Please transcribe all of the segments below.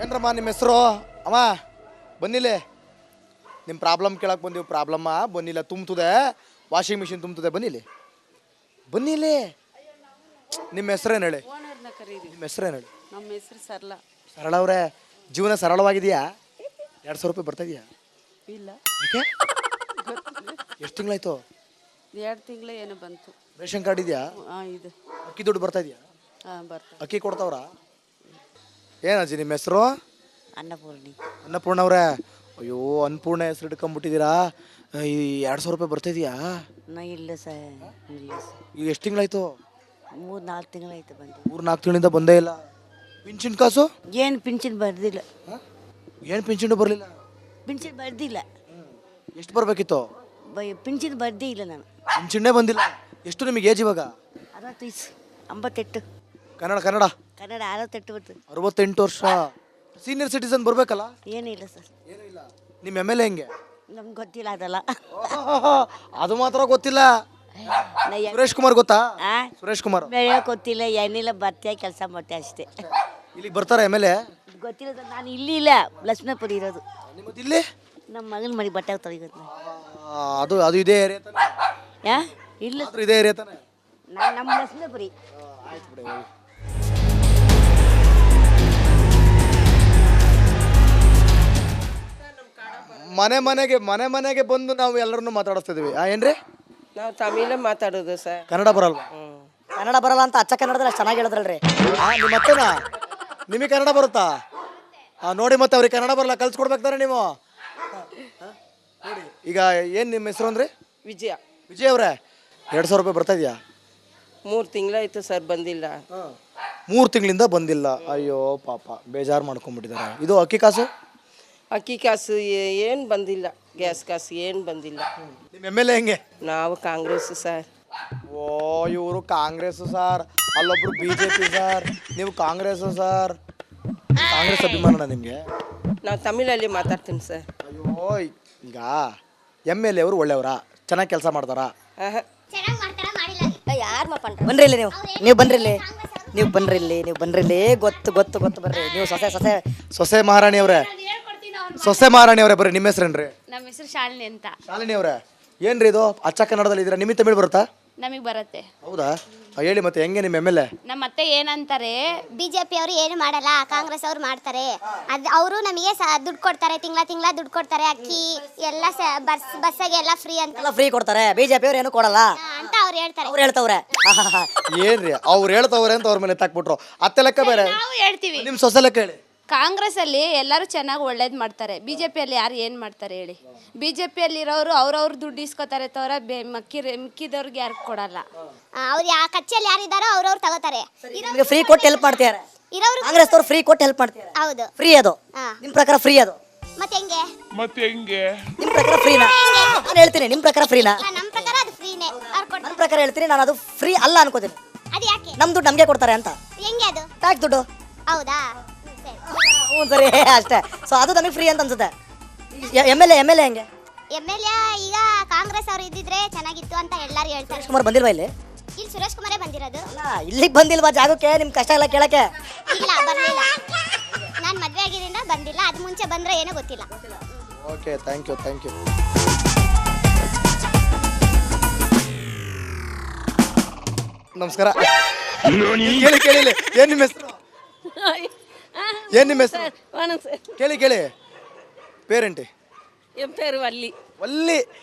ಏನ್ರಮ್ಮ ನಿಮ್ಮ ಹೆಸರು? ಅಮ್ಮ ಬನ್ನಿಲ್ಲೇ, ನಿಮ್ಮ ಪ್ರಾಬ್ಲಮ್ ಕೇಳಕ್ಕೆ ಬಂದೀವಿ. ಪ್ರಾಬ್ಲಮ್ಮ ಬನ್ನಿಲ್ಲ, ತುಂಬ್ತದೆ, ವಾಷಿಂಗ್ ಮಿಷಿನ್ ತುಂಬ್ತದೆ. ಬನ್ನಿಲ್ಲಿ ಬನ್ನಿಲ್ಲಿ. ನಿಮ್ಮ ಹೆಸರೇನು ಹೇಳಿ? ನಿಮ್ಮ ಹೆಸರೇನು ಹೇಳಿ? ನಮ್ಮ ಹೆಸರು ಸರಳ. ಸರಳ ಅವರೇ, ಜೀವನ ಸರಳವಾಗಿದೆಯಾ? 200 ರೂಪಾಯಿ ಬರ್ತಾ ಇದೆಯಾ? ಇಲ್ಲ. ಯಾಕೆ? ಎಷ್ಟು ತಿಂಗಳಾಯ್ತು? 2 ತಿಂಗಳು ಏನೋ ಬಂತು. ರೇಷನ್ ಕಾರ್ಡ್ ಇದೆಯಾ? ಇದೆ. ಅಕ್ಕಿ ದುಡ್ಡು ಬರ್ತಾ ಇದೆಯಾ? ಬರ್ತದೆ. ಅಕ್ಕಿ ಕೊಡ್ತಾವ್ರ? ಏನಜ್ಜಿ ನಿಮ್ಮ ಹೆಸರು? ಅನ್ನಪೂರ್ಣಿ. ಅನ್ನಪೂರ್ಣ ಅವರೇ, ಅಯ್ಯೋ ಅನ್ನಪೂರ್ಣ ಹೆಸರು ಇಟ್ಕೊಂಡ್ಬಿಟ್ಟಿದ್ದೀರಾ. ಈ 200 ರೂಪಾಯಿ ಬರ್ತಾ ಇದೆಯಾ? ಇಲ್ಲ ಸರ್, ಇಲ್ಲ ಸರ್. ಈಗ ಎಷ್ಟು ತಿಂಗಳಾಯ್ತು? 3-4 ತಿಂಗಳಾಯ್ತು ಬಂದು. 3-4 ತಿಂಗಳಿಂದ ಬಂದೇ ಇಲ್ಲ. ಪಿಂಚಿನ್ ಕಾಸು? ಏನು ಪಿಂಚಿನ್ ಬರ್ದಿಲ್ಲ. ಏನು ಪಿಂಚಿನ್ ಬರಲಿಲ್ಲ? ಪಿಂಚಿನ್ ಬರ್ದಿಲ್ಲ. ಎಷ್ಟು ಬರಬೇಕಿತ್ತು? ಪಿಂಚಿನ್ ಬರ್ದೇ ಇಲ್ಲ ನಾನು. ಪಿಂಚಿನ್ನೇ ಬಂದಿಲ್ಲ. ಎಷ್ಟು ನಿಮಗೆ ಏಜ್ ಇವಾಗ? 58. ಕನ್ನಡ ಕನ್ನಡ ಕನ್ನಡ 68 ಬರ್ತದೆ. 68 ವರ್ಷ. ಸೀನಿಯರ್ ಸಿಟಿಸನ್ ಬರಬೇಕಲ್ಲ? ಏನಿಲ್ಲ ಸರ್. ಏನೂ ಇಲ್ಲ. ನಿಮ್ಮ ಎಮ್ ಎಲ್ ಎ ಹೆಂಗೆ? ನಮ್ಗೆ ಗೊತ್ತಿಲ್ಲ ಅದಲ್ಲ. ಅದು ಮಾತ್ರ ಗೊತ್ತಿಲ್ಲ. ಸುರೇಶ್ ಕುಮಾರ್ ಗೊತ್ತಾ? ಸುರೇಶ್ ಕುಮಾರ್ ಗೊತ್ತಿಲ್ಲ, ಏನಿಲ್ಲ, ಬರ್ತೀಯ ಕೆಲಸ ಮಾಡ್ತೀಯ ಅಷ್ಟೇ. ಇಲ್ಲಿಗೆ ಬರ್ತಾರೆ ಎಮ್ ಎಲ್ ಎ? ಗೊತ್ತಿಲ್ಲ ಸರ್, ನಾನು ಇಲ್ಲಿ ಇಲ್ಲ, ಲಕ್ಷ್ಮೀಪುರ ಇರೋದು. ನಿಮ್ಮದು ಇಲ್ಲಿ? ನಮ್ಮ ಮಗನ ಮನೆ ಬಟ್ಟೆ ತೊಳಿಗೋದು. ಅದು ಅದು ಇದೇ ಏರಿಯಾ ತಾನೆ? ಇಲ್ಲ ಇದೇ ಏರಿಯಾ ತಾನೆ? ನಾನು ನಮ್ಮ ಲಕ್ಷ್ಮೀಪುರಿ. ಆಯ್ತು ಬಿಡಿ, ಹೋಗಿ. ಮನೆ ಮನೆಗೆ ಬಂದು ನಾವು ಎಲ್ಲರನ್ನು ಮಾತಾಡಿಸ್ತಿದ್ವಿ. ಏನ್ರಿ? ನಾವು ತಮಿಳೇ ಮಾತಾಡೋದು ಸರ್. ಕನ್ನಡ ಬರಲ್ವಾ? ಕನ್ನಡ ಬರಲ್ಲ ಅಂತ ಅಚ್ಚ ಕನ್ನಡದಲ್ಲಿ ಅಷ್ಟು ಚೆನ್ನಾಗಿ ಹೇಳಿದ್ರಲ್ರಿ. ನಿಮ್ಮ ಅತ್ತೆನಾ? ನಿಮಗೆ ಕನ್ನಡ ಬರುತ್ತಾ? ನೋಡಿ, ಮತ್ತೆ ಅವ್ರಿಗೆ ಕನ್ನಡ ಬರಲ್ಲ, ಕಲ್ಸ್ಕೊಡ್ಬೇಕಾರೆ ನೀವು. ನೋಡಿ, ಈಗ ಏನು ನಿಮ್ಮ ಹೆಸರು ಅಂದ್ರೆ? ವಿಜಯ. ವಿಜಯ್ ಅವರೇ, 200 ರೂಪಾಯಿ ಬರ್ತಾ ಇದೆಯಾ? 3 ತಿಂಗಳಾಯ್ತು ಸರ್, ಬಂದಿಲ್ಲ. 3 ತಿಂಗಳಿಂದ ಬಂದಿಲ್ಲ. ಅಯ್ಯೋ ಪಾಪ, ಬೇಜಾರು ಮಾಡ್ಕೊಂಡ್ಬಿಟ್ಟಿದ್ದಾರೆ. ಇದು ಅಕ್ಕಿ ಕಾಸು? ಅಕ್ಕಿ ಕಾಸು ಏನು ಬಂದಿಲ್ಲ, ಗ್ಯಾಸ್ ಕಾಸು ಏನು ಬಂದಿಲ್ಲ. ನಿಮ್ಮ ಎಮ್ ಎಲ್ ಎ ಹೆಂಗೆ? ನಾವು ಕಾಂಗ್ರೆಸ್ ಸರ್. ಓ, ಇವರು ಕಾಂಗ್ರೆಸ್ ಸರ್, ಅಲ್ಲೊಬ್ರು BJP ಸರ್, ನೀವು ಕಾಂಗ್ರೆಸ್ ಸರ್. ಕಾಂಗ್ರೆಸ್ ಅಭಿಮಾನ ನಿಮಗೆ? ನಾವು ತಮಿಳಲ್ಲಿ ಮಾತಾಡ್ತೀನಿ ಸರ್. ಅಯ್ಯೋ, ಈಗ ಎಮ್ ಎಲ್ ಎ ಅವರು ಒಳ್ಳೆಯವರಾ? ಚೆನ್ನಾಗಿ ಕೆಲಸ ಮಾಡ್ತಾರಾ? ಯಾರು ಬನ್ರಿ ಇಲ್ಲಿ, ನೀವು ಬನ್ರಿ ಇಲ್ಲಿ, ನೀವು ಬನ್ರಿ ಇಲ್ಲಿ, ನೀವು ಬನ್ರಿ ಇಲ್ಲಿ. ಗೊತ್ತು ಗೊತ್ತು ಗೊತ್ತು, ಬರ್ರಿ ನೀವು. ಸೊಸೆ ಮಹಾರಾಣಿ ಅವರೇ, ಸೊಸೆ ಮಹಾರಾಣಿ ಅವರೇ, ಬರ್ರಿ. ನಿಮ್ಮ ಹೆಸರೇನ್ರಿ? ನಮ್ಮ ಹೆಸರು ಶಾಲಿನಿ ಅಂತ. ಶಾಲಿನಿ ಅವರೇ, ಏನ್ರಿ ಇದು ಅಚ್ಚ ಕನ್ನಡದಲ್ಲಿ ಇದ್ದೀರಾ? ನಿಮಗೆ ತಮಿಳು ಬರುತ್ತಾ? ನಮಗೆ ಬರುತ್ತೆ. ಹೌದಾ? ಹೇಳಿ ಮತ್ತೆ, ಹೆಂಗೆ ನಿಮ್ಮ ಎಮ್ ಎಲ್ ಎ? ನಮ್ಮ ಅತ್ತೆ ಏನಂತಾರೆ, ಬಿಜೆಪಿ ಅವರು ಏನು ಮಾಡಲ್ಲ, ಕಾಂಗ್ರೆಸ್ ಅವ್ರು ಮಾಡ್ತಾರೆ. ಅವರು ನಮಗೆ ದುಡ್ಡು ಕೊಡ್ತಾರೆ, ತಿಂಗಳ ದುಡ್ಡು ಕೊಡ್ತಾರೆ. ಅಕ್ಕಿ ಎಲ್ಲ ಬಸ್ಸಾಗೆ ಎಲ್ಲ ಫ್ರೀ ಅಂತ, ಎಲ್ಲ ಫ್ರೀ ಕೊಡ್ತಾರೆ. ಬಿಜೆಪಿ ಅವ್ರು ಏನು ಕೊಡಲ್ಲ ಅಂತ ಅವ್ರು ಹೇಳ್ತಾರೆ. ಅವ್ರು ಹೇಳ್ತವ್ರೆ. ಏನ್ರಿ ಅವ್ರು ಹೇಳ್ತವ್ರೆ ಅಂತ ಅವ್ರ ಮೇಲೆ ತಾಕ್ಬಿಟ್ರು. ಅತ್ತೆ ಲೆಕ್ಕ ಬೇರೆ, ನಾವು ಹೇಳ್ತೀವಿ. ನಿಮ್ಮ ಸೊಸೆ ಲೆಕ್ಕ ಹೇಳಿ. ಕಾಂಗ್ರೆಸ್ ಅಲ್ಲಿ ಎಲ್ಲರೂ ಚೆನ್ನಾಗಿ ಒಳ್ಳೇದು ಮಾಡ್ತಾರೆ, ಬಿಜೆಪಿಯಲ್ಲಿ ಯಾರು ಏನು ಮಾಡ್ತಾರೆ ಹೇಳಿ? ಬಿಜೆಪಿಯಲ್ಲಿ ಇರೋರು ಅವ್ರವ್ರು ದುಡ್ಡು ಇಸ್ಕೋತಾರೆ ತವರ ಮಿಕ್ಕಿದವ್ರಿಗೆ ಯಾರು ಕೊಡಲ್ಲ. ಅವ್ರು ಕಚ್ಚೆಯಲ್ಲಿ ಯಾರಿದ್ದಾರೋ ಅವ್ರವ್ರು ತಗೋತಾರೆ. ನಿಮಗೆ ಫ್ರೀ ಕೊಟ್ಟು ಹೆಲ್ಪ್ ಮಾಡ್ತಾರೆ. ಕಾಂಗ್ರೆಸ್ ಅವ್ರು ಫ್ರೀ ಕೊಟ್ಟು ಹೆಲ್ಪ್ ಮಾಡ್ತಾರೆ. ಹೌದು, ಫ್ರೀ ಅದು. ನಿಮ್ಮ ಪ್ರಕಾರ ಫ್ರೀ ಅದು? ಮತ್ತೆ ಹೆಂಗೆ? ನಿಮ್ಮ ಪ್ರಕಾರ ಫ್ರೀನಾ? ನಾನು ಹೇಳ್ತೀನಿ, ನಿಮ್ಮ ಪ್ರಕಾರ ಫ್ರೀನಾ? ನಮ್ಮ ಪ್ರಕಾರ ಅದು ಫ್ರೀನೇ. ನನ್ನ ಪ್ರಕಾರ ಹೇಳ್ತೀನಿ, ನಾನು ಅದು ಫ್ರೀ ಅಲ್ಲ ಅನ್ಕೋತೀನಿ. ಅದು ಯಾಕೆ? ನಮ್ಮ ದುಡ್ಡು ನಮಗೆ ಕೊಡ್ತಾರೆ ಅಂತ. ಹೆಂಗೆ ಅದು? ಟ್ಯಾಕ್ಸ್ ದುಡ್ಡು. ಹೌದಾ? ಹ್ಞೂ ಸರಿ, ಅಷ್ಟೇ. ಸೊ ಅದು ನಮಗೆ ಫ್ರೀ ಅಂತ ಅನ್ಸುತ್ತೆ. ಎಮ್ ಎಲ್ ಎ ಹೆಂಗೆ? ಎಮ್ ಎಲ್ ಎ ಈಗ ಕಾಂಗ್ರೆಸ್ ಅವ್ರು ಇದ್ದಿದ್ರೆ ಚೆನ್ನಾಗಿತ್ತು ಅಂತ ಎಲ್ಲರೂ ಹೇಳ್ತಾರೆ. ಸುರೇಶ್ ಕುಮಾರ್ ಬಂದಿಲ್ವಾ ಇಲ್ಲಿ? ಇಲ್ಲಿ ಸುರೇಶ್ ಕುಮಾರೇ ಬಂದಿರೋದು. ಇಲ್ಲಿಗೆ ಬಂದಿಲ್ವಾ ಜಾಗಕ್ಕೆ? ನಿಮ್ಮ ಕಷ್ಟ ಎಲ್ಲ ಕೇಳಕ್ಕೆ? ಇಲ್ಲ, ಬರಲಿಲ್ಲ. ನಾನು ಮದುವೆ ಆಗಿದ್ದರಿಂದ ಬಂದಿಲ್ಲ. ಅದು ಮುಂಚೆ ಬಂದ್ರೆ ಏನೋ ಗೊತ್ತಿಲ್ಲ. Okay, thank you, thank you. ನಮಸ್ಕಾರ. ಕೇಳಿ ಕೇಳಿ, ಏನು ನಿಮ್ಮ ಹೆಸರು? ಏನು ನಿಮ್ಮ ಹೆಸರು? ಕೇಳಿ ಕೇಳಿ. ಪೇರೆಂಟಿ? என் பேர் வள்ளி. ವಲ್ಲಿ.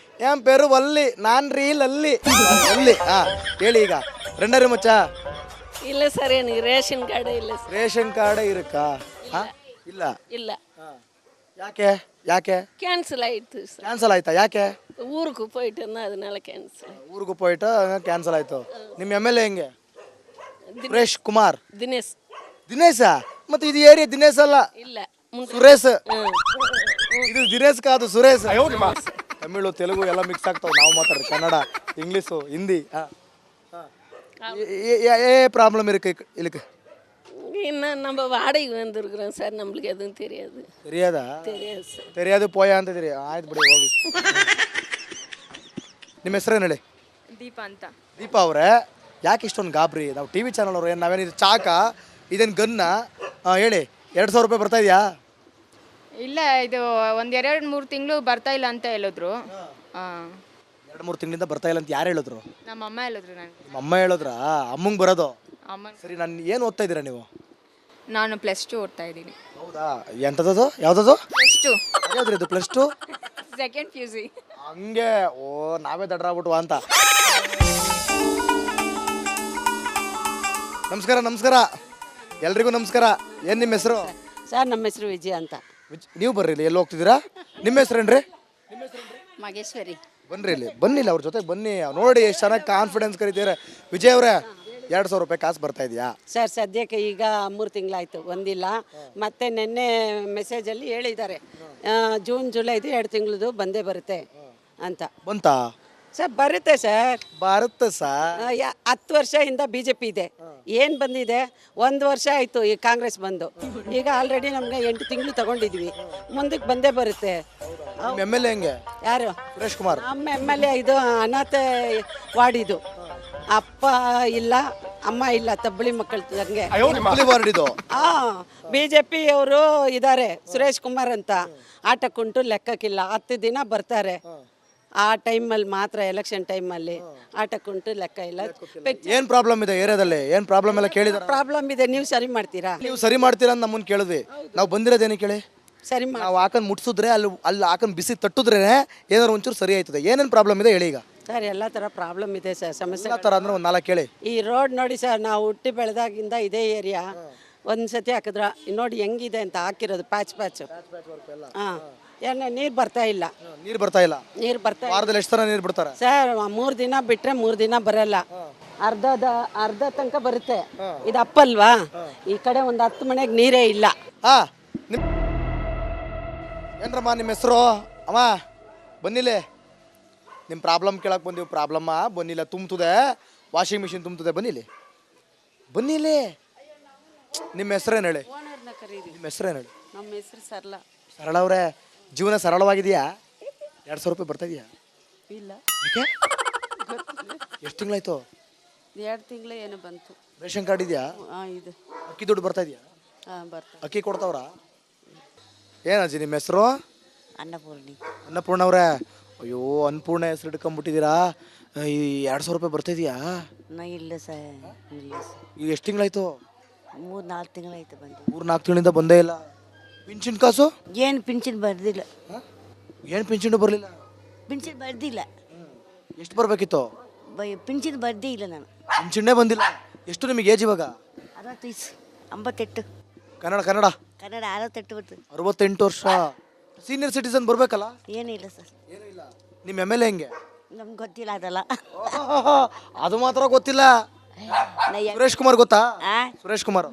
ಏನ್ ಪೇರು? ವಲ್ಲಿ. ನಾನ್ ರೀ ಲಲ್ಲಿ. ವಲ್ಲಿ. ಹೇಳಿ ಈಗ. ரெண்டரை மச்சா? இல்லை சார், எனக்கு ரேஷன் கார்டு இல்லை சார். ರೇಷನ್ ಕಾರ್ಡ್ ಇರುತ್ತಾ? ಇಲ್ಲ இல்லை. ಯಾಕೆ? ಯಾಕೆ கேன்சல் ஆயிடுச்சு சார். ಕ್ಯಾನ್ಸಲ್ ಆಯ್ತಾ? ಯಾಕೆ? ஊருக்கு போயிட்டு இருந்தேன், அதனால கேன்சல். ಊರಿಗೂ ಹೋಯ್ತು, ಕ್ಯಾನ್ಸಲ್ ಆಯ್ತು. ನಿಮ್ಮ ಎಮ್ ಎಲ್ ಎ ಹೆಂಗೆ? ಸುರೇಶ್ ಕುಮಾರ್. தினேஷ். ದಿನೇಶ? ಮತ್ತೆ ಇದು ಏರಿಯಾ ದಿನೇಶ್ ಅಲ್ಲ, இல்லை. ಸುರೇಶ್. ಇದು ದಿನೇಶ್ ಕಾದು, ಸುರೇಶ್. ತಮಿಳು ತೆಲುಗು ಎಲ್ಲ ಮಿಕ್ಸ್ ಆಗ್ತಾವ. ನಾವು ಮಾತಾಡ್ರಿ ಕನ್ನಡ, ಇಂಗ್ಲೀಷು, ಹಿಂದಿ. ஏ ப்ராப்ளம் இருக்கு இருக்கு? என்ன, நம்ம வாடகைக்கு வந்திருக்கிறோம் சார், நம்மளுக்கு எதுவும் தெரியாது. தெரியாதா? தெரியாது சார். தெரியாது, போಯಾ ಅಂತ தெரியும். ಆಯ್ತು ಬಿಡಿ, ಹೋಗಿ. ನಿಮ್ಮ ಹೆಸರೇನು ಹೇಳಿ? ದೀಪಾ ಅಂತ. ದೀಪಾ ಅವರೇ, ಯಾಕೆ ಇಷ್ಟೊಂದು ಗಾಬರಿ? ನಾವು TV ಚಾನಲ್ ಅವರು, ನಾವೇನಿದು ಚಾಕ, ಇದೇನು ಗನ್ನ? ಹೇಳಿ, 2,000 ರೂಪಾಯಿ ಬರ್ತಾ ಇದೆಯಾ? ಇಲ್ಲ, ಇದು ಒಂದು 2-3 ತಿಂಗಳು ಬರ್ತಾ ಇಲ್ಲ ಅಂತ ಹೇಳಿದ್ರು. ಹಾಂ, 2-3 ತಿಂಗಳಿಂದ ಬರ್ತಾ ಇಲ್ಲ ಅಂತ ಯಾರು ಹೇಳಿದ್ರು? ನಮ್ಮ ಅಮ್ಮ ಹೇಳಿದ್ರು ನನಗೆ. ನಿಮ್ಮ ಅಮ್ಮ ಹೇಳಿದ್ರಾ? ಅಮ್ಮಂಗೆ ಬರೋದು. ಅಮ್ಮ, ಸರಿ, ನಾನು ಏನು ಓದ್ತಾ ಇದ್ದೀರಾ ನೀವು? ನಾನು +2 ಓದ್ತಾ ಇದ್ದೀನಿ. ಹೌದಾ? ಎಂಥದ್ದು? ಯಾವುದದು? +2 ಯಾವ್ದ್ರಿ ಇದು +2? Second PUC. ಹಂಗೆ ಓ ನಾವೇ ದಡ್ರಾಗ್ಬಿಟ್ವಾ ಅಂತ. ನಮಸ್ಕಾರ ನಮಸ್ಕಾರ ಎಲ್ರಿಗೂ ನಮಸ್ಕಾರ. ಏನು ನಿಮ್ಮ ಹೆಸರು? ಸರ್ ನಮ್ಮ ಹೆಸರು ವಿಜಯ ಅಂತ. ನೀವು ಬರ್ರಿ ಇಲ್ಲಿ. ಎಲ್ಲಿ ಹೋಗ್ತಿದ್ದೀರಾ? ನಿಮ್ಮ ಹೆಸರೇನ್ರಿ? ಮಗೇಶ್ವರಿ. ಬನ್ರಿ ಇಲ್ಲಿ, ಬನ್ನಿಲ್ಲ ಅವ್ರ ಜೊತೆಗೆ ಬನ್ನಿ. ನೋಡಿ ಎಷ್ಟು ಚೆನ್ನಾಗಿ ಕಾನ್ಫಿಡೆನ್ಸ್ ಕರಿತೀರ. ವಿಜಯ್ ಅವರೇ, 2,000 ರೂಪಾಯಿ ಕಾಸು ಬರ್ತಾ ಇದೆಯಾ? ಸರ್ ಸದ್ಯಕ್ಕೆ ಈಗ 3 ತಿಂಗಳಾಯ್ತು ಬಂದಿಲ್ಲ. ಮತ್ತೆ ನಿನ್ನೆ ಮೆಸೇಜಲ್ಲಿ ಹೇಳಿದ್ದಾರೆ ಜೂನ್ ಜುಲೈದು 2 ತಿಂಗಳದು ಬಂದೇ ಬರುತ್ತೆ ಅಂತ. ಬಂತಾ? ಸರ್ ಬರುತ್ತೆ ಸರ್. ಬರುತ್ತೆ ಸರ್. 10 ವರ್ಷದಿಂದ BJP ಇದೆ. ಏನು ಬಂದಿದೆ? 1 ವರ್ಷ ಆಯಿತು ಈ ಕಾಂಗ್ರೆಸ್ ಬಂದು. ಈಗ ಆಲ್ರೆಡಿ ನಮಗೆ 8 ತಿಂಗಳು ತಗೊಂಡಿದ್ವಿ. ಮುಂದಕ್ಕೆ ಬಂದೇ ಬರುತ್ತೆ. ನಿಮ್ಮ MLA ಹೆಂಗೆ? ಯಾರು? ಸುರೇಶ್ ಕುಮಾರ್. ನಮ್ಮ MLA ಇದು ಅನಾಥ ವಾರ್ಡಿದು. ಅಪ್ಪ ಇಲ್ಲ, ಅಮ್ಮ ಇಲ್ಲ, ತಬ್ಬಲಿ ಮಕ್ಕಳಂಗೆ. ಇದು BJP ಅವರು ಇದ್ದಾರೆ, ಸುರೇಶ್ ಕುಮಾರ್ ಅಂತ. ಆಟಕ್ಕುಂಟು ಲೆಕ್ಕಕ್ಕಿಲ್ಲ. 10 ದಿನ ಬರ್ತಾರೆ. ಆ ಟೈಮಲ್ಲಿ ಮಾತ್ರ, ಎಲೆಕ್ಷನ್ ಟೈಮಲ್ಲಿ ಆಟಕ್ಕುಂಟು ಲೆಕ್ಕ ಇಲ್ಲ. ಏನ್ ಪ್ರಾಬ್ಲಮ್ ಇದೆ ಏರಿಯಾದಲ್ಲಿ? ಏನ್ ಪ್ರಾಬ್ಲಮ್ ಎಲ್ಲ ಕೇಳಿದಾರ? ಪ್ರಾಬ್ಲಮ್ ಇದೆ, ನೀವು ಸರಿ ಮಾಡ್ತೀರಾ? ನೀವು ಸರಿ ಮಾಡ್ತೀರಾ ಅಂತ ನಮ್ಮನ್ನ ಕೇಳಿದ್ವಿ. ನಾವು ಬಂದಿರೋದೇನು ಕೇಳಿ? ಸರಿ ಮಾಡಿ. ನಾವು ಹಾಕೊಂಡು ಮುಟ್ಸಿದ್ರೆ ಅಲ್ಲಿ ಹಾಕೊಂಡು ಬಿಸಿ ತಟ್ಟಿದ್ರೆ ಏನಾದ್ರು ಒಂಚೂರು ಸರಿ ಆಯ್ತದೆ. ಏನೇನು ಪ್ರಾಬ್ಲಮ್ ಇದೆ ಹೇಳಿ ಈಗ. ಸರ್ ಎಲ್ಲ ಥರ ಪ್ರಾಬ್ಲಮ್ ಇದೆ ಸರ್, ಸಮಸ್ಯೆ. ಎಲ್ಲ ಥರ ಅಂದ್ರೆ ಒಂದು 4 ಕೇಳಿ. ಈ ರೋಡ್ ನೋಡಿ ಸರ್, ನಾವು ಹುಟ್ಟಿ ಬೆಳೆದಾಗಿಂದ ಇದೇ ಏರಿಯಾ. ಒಂದ್ಸತಿ ಹಾಕಿದ್ರ ನೋಡಿ ಹೆಂಗಿದೆ ಅಂತ ಹಾಕಿರೋದು ಪ್ಯಾಚ್. ಹಾಂ, ಏನ ನೀರು ಬರ್ತಾ ಇಲ್ಲ. ನೀರು ಬರ್ತಾ ಇಲ್ಲ. ನೀರು ಬರ್ತಾ ಇಲ್ಲ. ವಾರದಲ್ಲಿ ಎಷ್ಟು ಥರ ನೀರು ಬಿಡ್ತಾರೆ ಸರ್? 3 ದಿನ ಬಿಟ್ರೆ 3 ದಿನ ಬರಲ್ಲ. ಅರ್ಧ ತನಕ ಬರುತ್ತೆ. ಇದು ಅಪ್ಪಲ್ವಾ? ಈ ಕಡೆ ಒಂದು 10 ಮನೆಗೆ ನೀರೇ ಇಲ್ಲ. ಏನ್ರಮ್ಮ ನಿಮ್ಮ ಹೆಸರು? ಅಮ್ಮ ಬನ್ನಿಲೆ. ನಿಮ್ಮ ಪ್ರಾಬ್ಲಮ್ ಕೇಳಕ್ಕೆ ಬಂದೀವಿ. ಪ್ರಾಬ್ಲಮ್ಮ ಬನ್ನಿಲ್ಲ, ತುಂಬ್ತದೆ. ವಾಷಿಂಗ್ ಮಿಷಿನ್ ತುಂಬ್ತದೆ. ಬನ್ನಿಲೆ. ನಿಮ್ಮ ಹೆಸರೇನು ಹೇಳಿ? ನಿಮ್ಮ ಹೆಸರೇನು ಹೇಳಿ? ನಮ್ಮ ಹೆಸರು ಸರಳ. ಸರಳ ಅವರೇ, ಜೀವನ ಸರಳವಾಗಿದೆಯಾ? 2,000 ರೂಪಾಯಿ ಬರ್ತಾ ಇದೆಯಾ? ಇಲ್ಲ. ಯಾಕೆ? ಎಷ್ಟು ತಿಂಗಳಾಯ್ತು? 2 ತಿಂಗಳು ಏನು ಬಂತು. ರೇಷನ್ ಕಾರ್ಡ್ ಇದೆಯಾ? ಇದು ಅಕ್ಕಿ ದುಡ್ಡು ಬರ್ತಾ ಇದೆಯಾ? ಬರ್ತಾ. ಅಕ್ಕಿ ಕೊಡ್ತಾವ್ರಾ? ಏನಜ್ಜಿ ನಿಮ್ಮ ಹೆಸರು? ಅನ್ನಪೂರ್ಣಿ. ಅನ್ನಪೂರ್ಣ ಅವರೇ, ಅಯ್ಯೋ ಅನ್ನಪೂರ್ಣ ಹೆಸರು ಹಿಡ್ಕೊಂಬಿಟ್ಟಿದ್ದೀರಾ. ಈ 2,000 ರೂಪಾಯಿ ಬರ್ತಾ ಇದೆಯಾ? ಇಲ್ಲ ಸರ್, ಇಲ್ಲ ಸರ್. ಈಗ ಎಷ್ಟು ತಿಂಗಳಾಯ್ತು? 3-4 ತಿಂಗಳಾಯ್ತು ಬಂದು. 3-4 ತಿಂಗಳಿಂದ ಬಂದೇ ಇಲ್ಲ. ಪಿಂಚಿನ್ ಕಾಸು? ಏನು ಪಿಂಚಿನ್ ಬರ್ದಿಲ್ಲ. ಏನು ಪಿಂಚಿನ್ ಬರಲಿಲ್ಲ? ಪಿಂಚಿನ್ ಬರ್ದಿಲ್ಲ. ಎಷ್ಟು ಬರಬೇಕಿತ್ತು? ಪಿಂಚಿನ್ ಬರ್ದೇ ಇಲ್ಲ ನಾನು. ಪಿಂಚಿನ್ನೇ ಬಂದಿಲ್ಲ. ಎಷ್ಟು ನಿಮಗೆ ಏಜ್ ಇವಾಗ? 58. ಕನ್ನಡ ಕನ್ನಡ 68 ಬರ್ತದೆ. 68 ವರ್ಷ. ಸೀನಿಯರ್ ಸಿಟಿಸನ್ ಬರಬೇಕಲ್ಲ? ಏನಿಲ್ಲ ಸರ್. ಏನೂ ಇಲ್ಲ. ನಿಮ್ಮ MLA ಹೆಂಗೆ? ನಮ್ಗೆ ಗೊತ್ತಿಲ್ಲ ಅದೆಲ್ಲ. ಅದು ಮಾತ್ರ ಗೊತ್ತಿಲ್ಲ. ಸುರೇಶ್ ಕುಮಾರ್ ಗೊತ್ತಾ? ಸುರೇಶ್ ಕುಮಾರ್